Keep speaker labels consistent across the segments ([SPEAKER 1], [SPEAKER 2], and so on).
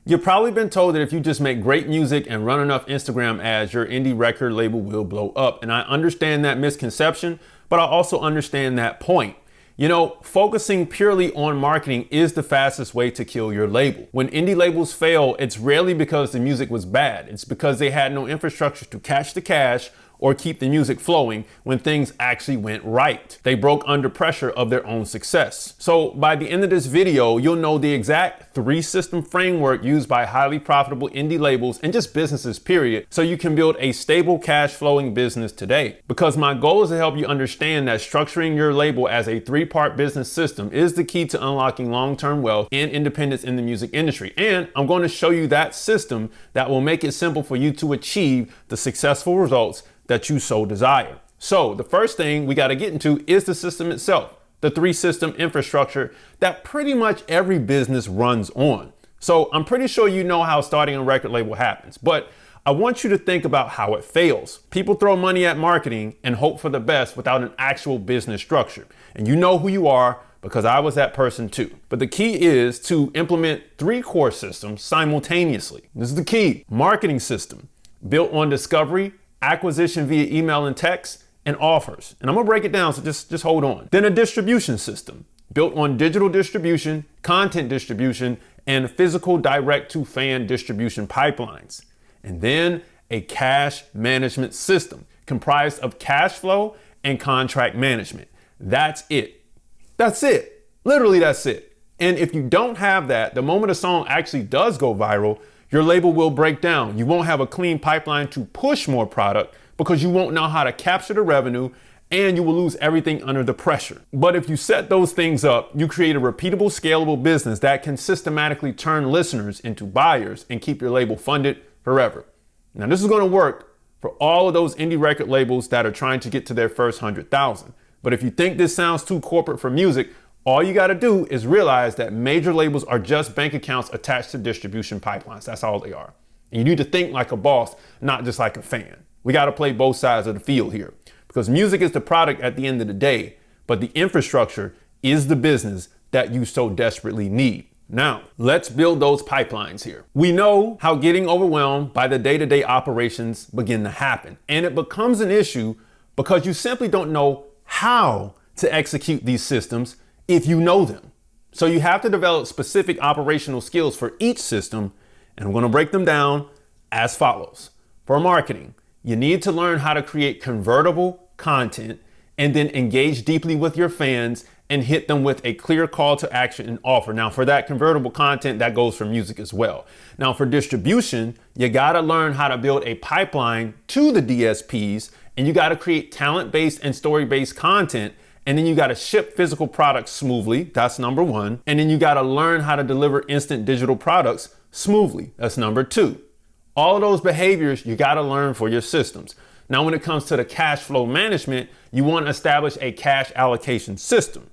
[SPEAKER 1] You've probably been told that if you just make great music and run enough Instagram ads, your indie record label will blow up. And I understand that misconception, but I also understand that point. You know, focusing purely on marketing is the fastest way to kill your label. When indie labels fail, it's rarely because the music was bad. It's because they had no infrastructure to catch the cash or keep the music flowing when things actually went right. They broke under pressure of their own success. So by the end of this video, you'll know the exact 3-system framework used by highly profitable indie labels and just businesses, period, so you can build a stable cash flowing business today. Because my goal is to help you understand that structuring your label as a 3-part business system is the key to unlocking long-term wealth and independence in the music industry. And I'm going to show you that system that will make it simple for you to achieve the successful results that you so desire. So the first thing we got to get into is the system itself, the 3-system infrastructure that pretty much every business runs on. So I'm pretty sure you know how starting a record label happens, but I want you to think about how it fails. People throw money at marketing and hope for the best without an actual business structure. And you know who you are, because I was that person too. But the key is to implement 3 core systems simultaneously. This is the key. Marketing system built on discovery, acquisition via email and text, and offers. And I'm gonna break it down, so just hold on. Then a distribution system built on digital distribution, content distribution, and physical direct-to-fan distribution pipelines. And then a cash management system comprised of cash flow and contract management. That's it. That's it. Literally, that's it. And if you don't have that, the moment a song actually does go viral, your label will break down. You won't have a clean pipeline to push more product because you won't know how to capture the revenue, and you will lose everything under the pressure. But if you set those things up, you create a repeatable, scalable business that can systematically turn listeners into buyers and keep your label funded forever. Now, this is going to work for all of those indie record labels that are trying to get to their first 100,000. But if you think this sounds too corporate for music, all you got to do is realize that major labels are just bank accounts attached to distribution pipelines. That's all they are. And you need to think like a boss, not just like a fan. We got to play both sides of the field here, because music is the product at the end of the day, but the infrastructure is the business that you so desperately need. Now, let's build those pipelines here. We know how getting overwhelmed by the day-to-day operations begin to happen, and it becomes an issue because you simply don't know how to execute these systems if you know them. So you have to develop specific operational skills for each system, and we're going to break them down as follows. For marketing, you need to learn how to create convertible content and then engage deeply with your fans and hit them with a clear call to action and offer. Now, for that convertible content, that goes for music as well. Now, for distribution, you got to learn how to build a pipeline to the DSPs, and you got to create talent-based and story-based content. And then you got to ship physical products smoothly. That's number 1. And then you got to learn how to deliver instant digital products smoothly. That's number 2. All of those behaviors you got to learn for your systems. Now, when it comes to the cash flow management, you want to establish a cash allocation system.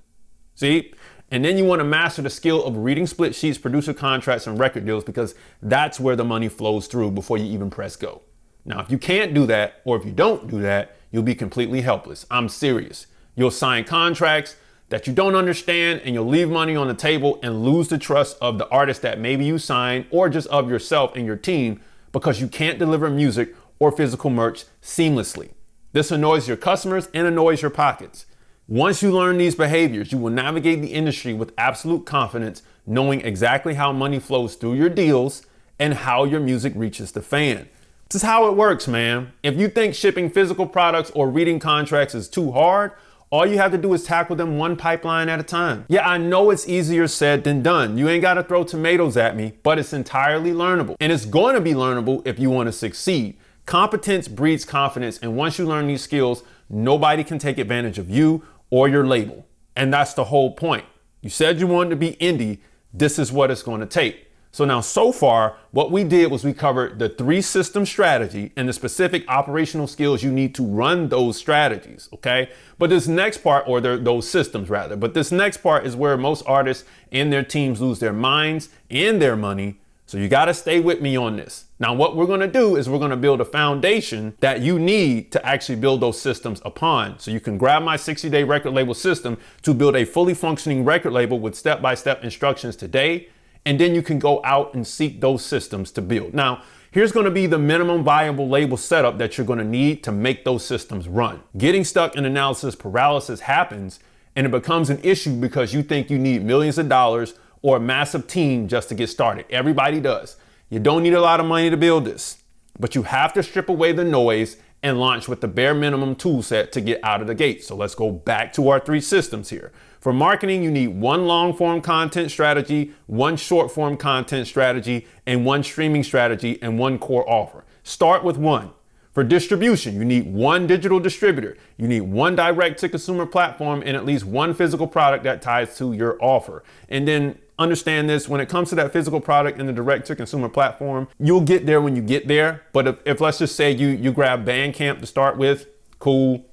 [SPEAKER 1] See? And then you want to master the skill of reading split sheets, producer contracts, and record deals, because that's where the money flows through before you even press go. Now, if you can't do that, or if you don't do that, you'll be completely helpless. I'm serious. You'll sign contracts that you don't understand, and you'll leave money on the table and lose the trust of the artist that maybe you signed, or just of yourself and your team, because you can't deliver music or physical merch seamlessly. This annoys your customers and annoys your pockets. Once you learn these behaviors, you will navigate the industry with absolute confidence, knowing exactly how money flows through your deals and how your music reaches the fan. This is how it works, man. If you think shipping physical products or reading contracts is too hard, all you have to do is tackle them one pipeline at a time. Yeah, I know it's easier said than done. You ain't got to throw tomatoes at me, but it's entirely learnable. And it's going to be learnable if you want to succeed. Competence breeds confidence. And once you learn these skills, nobody can take advantage of you or your label. And that's the whole point. You said you wanted to be indie. This is what it's going to take. So now, so far, what we did was we covered the 3-system strategy and the specific operational skills you need to run those strategies, okay? But this next part, or those systems rather, but this next part is where most artists and their teams lose their minds and their money. So you got to stay with me on this. Now, what we're going to do is we're going to build a foundation that you need to actually build those systems upon. So you can grab my 60-day record label system to build a fully functioning record label with step-by-step instructions today. and then you can go out and seek those systems to build. Now, here's going to be the minimum viable label setup that you're going to need to make those systems run. Getting stuck in analysis paralysis happens, and it becomes an issue because you think you need millions of dollars or a massive team just to get started. Everybody does. You don't need a lot of money to build this, but you have to strip away the noise and launch with the bare minimum tool set to get out of the gate. So let's go back to our 3 systems here. For marketing, you need 1 long form content strategy, 1 short form content strategy, and 1 streaming strategy, and 1 core offer. Start with 1. For distribution, you need 1 digital distributor. You need 1 direct to consumer platform and at least 1 physical product that ties to your offer. And then understand this, when it comes to that physical product and the direct to consumer platform, you'll get there when you get there. But if let's just say you grab Bandcamp to start with, cool.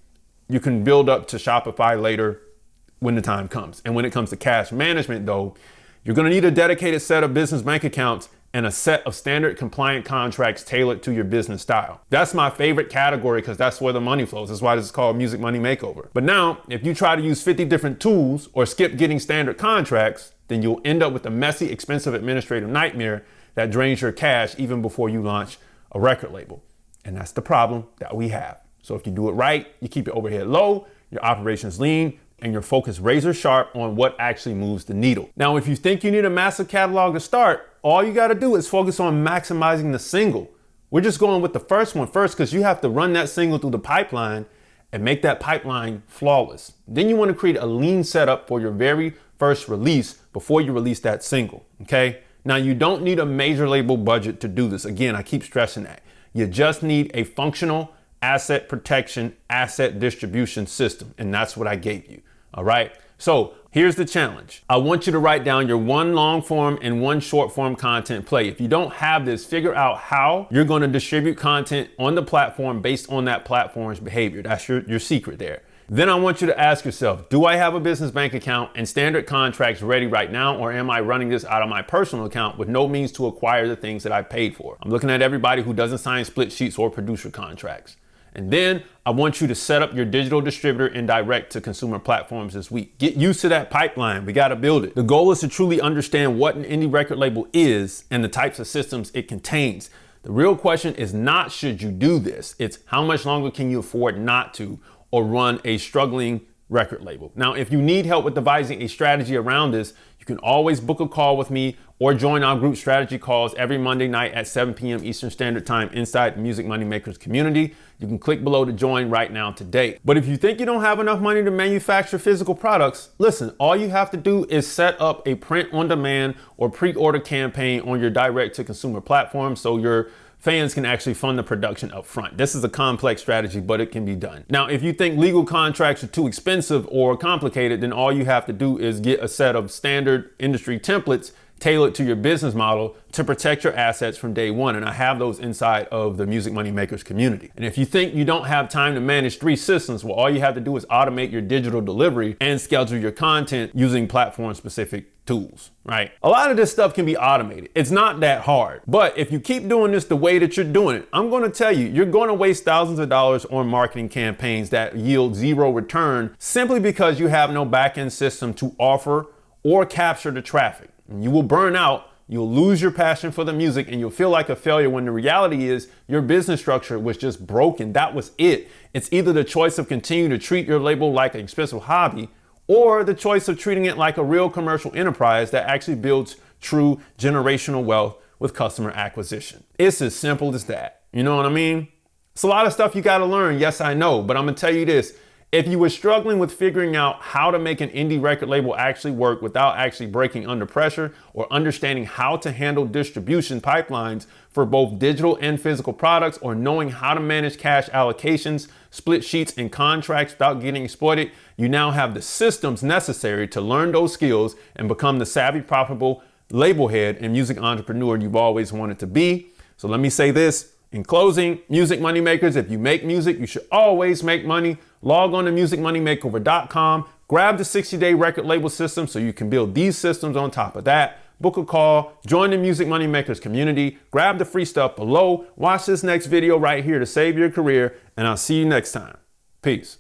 [SPEAKER 1] You can build up to Shopify later when the time comes. And when it comes to cash management though, you're gonna need a dedicated set of business bank accounts and a set of standard compliant contracts tailored to your business style. That's my favorite category because that's where the money flows. That's why this is called Music Money Makeover. But now, if you try to use 50 different tools or skip getting standard contracts, then you'll end up with a messy, expensive administrative nightmare that drains your cash even before you launch a record label. And that's the problem that we have. So if you do it right, you keep your overhead low, your operations lean, and your focus razor sharp on what actually moves the needle. Now, if you think you need a massive catalog to start, all you gotta do is focus on maximizing the single. We're just going with the first one first because you have to run that single through the pipeline and make that pipeline flawless. Then you wanna create a lean setup for your very first release before you release that single, okay? Now, you don't need a major label budget to do this. Again, I keep stressing that. You just need a functional asset protection, asset distribution system, and that's what I gave you. All right. So here's the challenge. I want you to write down your 1 long form and 1 short form content play. If you don't have this, figure out how you're going to distribute content on the platform based on that platform's behavior. That's your secret there. Then I want you to ask yourself, do I have a business bank account and standard contracts ready right now? Or am I running this out of my personal account with no means to acquire the things that I paid for? I'm looking at everybody who doesn't sign split sheets or producer contracts. And then I want you to set up your digital distributor and direct to consumer platforms this week. Get used to that pipeline. We got to build it. The goal is to truly understand what an indie record label is and the types of systems it contains. The real question is not should you do this? It's how much longer can you afford not to or run a struggling record label. Now, if you need help with devising a strategy around this, you can always book a call with me or join our group strategy calls every Monday night at 7 p.m. Eastern Standard Time inside the Music Money Makers community. You can click below to join right now today. But if you think you don't have enough money to manufacture physical products, listen, all you have to do is set up a print on demand or pre-order campaign on your direct to consumer platform so your fans can actually fund the production up front. This is a complex strategy, but it can be done. Now, if you think legal contracts are too expensive or complicated, then all you have to do is get a set of standard industry templates tailored to your business model to protect your assets from day one. And I have those inside of the Music Money Makers community. And if you think you don't have time to manage 3 systems, well, all you have to do is automate your digital delivery and schedule your content using platform specific tools, right? A lot of this stuff can be automated. It's not that hard. But if you keep doing this the way that you're doing it, I'm going to tell you, you're going to waste thousands of dollars on marketing campaigns that yield 0 return simply because you have no back-end system to offer or capture the traffic. You will burn out, you'll lose your passion for the music, and you'll feel like a failure when the reality is your business structure was just broken. That was it. It's either the choice of continuing to treat your label like an expensive hobby or the choice of treating it like a real commercial enterprise that actually builds true generational wealth with customer acquisition. It's as simple as that. You know what I mean? It's a lot of stuff you got to learn. Yes, I know, but I'm going to tell you this. If you were struggling with figuring out how to make an indie record label actually work without actually breaking under pressure or understanding how to handle distribution pipelines for both digital and physical products, or knowing how to manage cash allocations, split sheets, and contracts without getting exploited, you now have the systems necessary to learn those skills and become the savvy, profitable label head and music entrepreneur you've always wanted to be. So let me say this. In closing, Music Money Makers, if you make music, you should always make money. Log on to musicmoneymakeover.com, grab the 60-day record label system so you can build these systems on top of that. Book a call, join the Music Money Makers community, grab the free stuff below, watch this next video right here to save your career, and I'll see you next time. Peace.